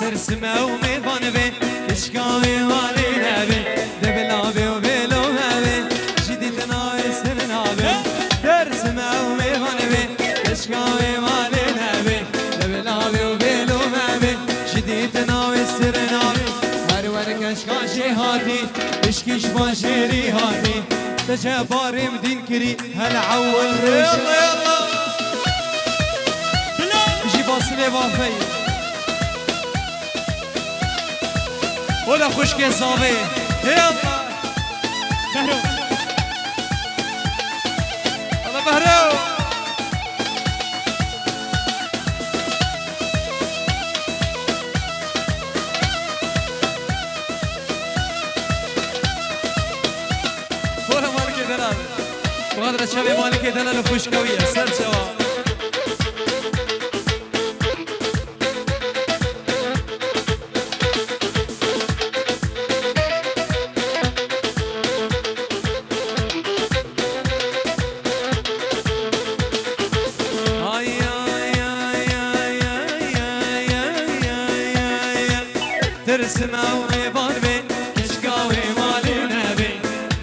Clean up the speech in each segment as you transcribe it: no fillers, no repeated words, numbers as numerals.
سرسمه وميفان بي كشكاوي والي نبي دبلابي وبيلو هبي جديدنا يسرنا بي سرسمه وميفان بي كشكاوي والي نبي دبلابي وبيلو هبي جديدنا يسرنا بي هر وركشكا جهاتي اشكش باشيري هاتي تجباري مدين كري هالعول ريش يلا جي باصلي بافي ولا خشك صافي يلا بهرو الله بهرو ولا مالك دلال وهذا الشباب مالك دلال خشكويه سر شباب ترسمه وميفان بي كشكاوي مالي نبي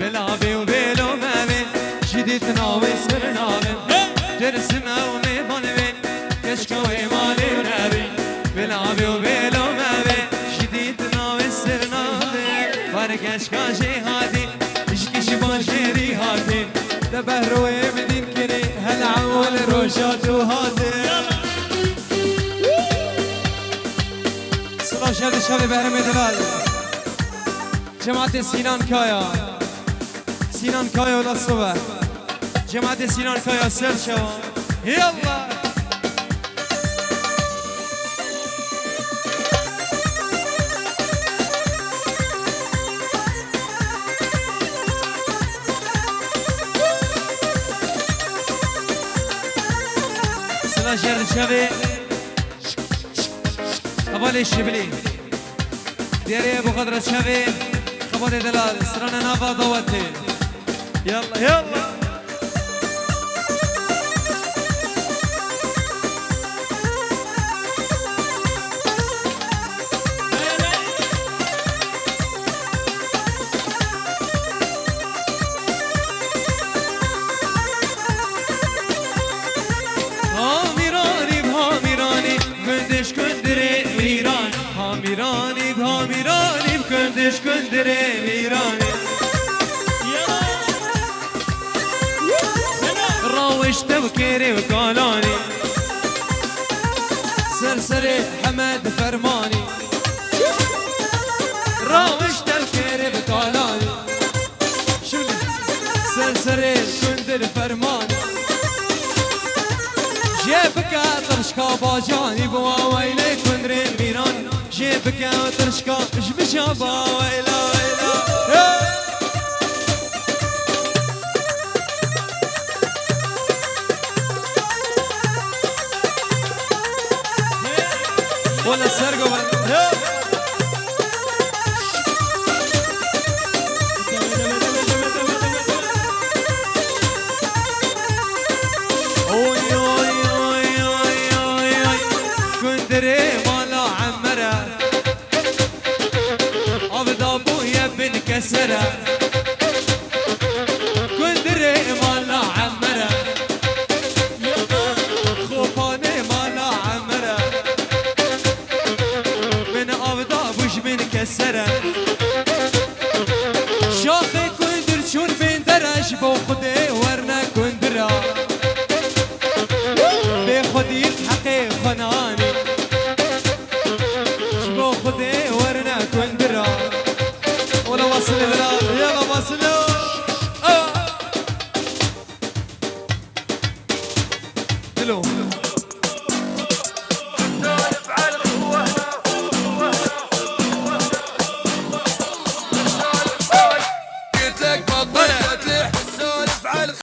بلابي وبيلو مبي جديدنا ويسرنا بي ترسمه وميفان بي كشكاوي مالي نبي بلابي وبيلو مبي جديدنا ويسرنا بي فركشكا جهاتي اشكش باشيري هاتي تبهرو بدين كري هالعول روشات وهاتي شهد الشباب بهرم دلال جماعة سينان كايا سينان كايا ولا الصبح جماعة سينان كايا سر شوا يلا سلا شهد الشباب قبل الشبلي ديري ابو قدرة شبي قبل دلال سرنا نافا ضوتي يلا يلا هامیرانی هامیرانی کندش کندره میرانی راوشت وكيري وقالاني سرسري حمد فرماني راوشت وكيري وقالاني شولي سرسري كندر فرماني جيبك ترشكا باجاني بواويلي كندري ميراني جيبك وترشكا جبشابا ويلا ويلا ولا سرقوا كندري مالا عمره عبد ابويا بن كسره كندري مالا عمره خوفاني مالا عمره من عبد ابوش بن كسره شاخي كندر شون بين درج بو خدي ورنا كندره بخدي حقي خناني شبو خدي ورنا كندره ولا وصل بلاد يلا وصلوا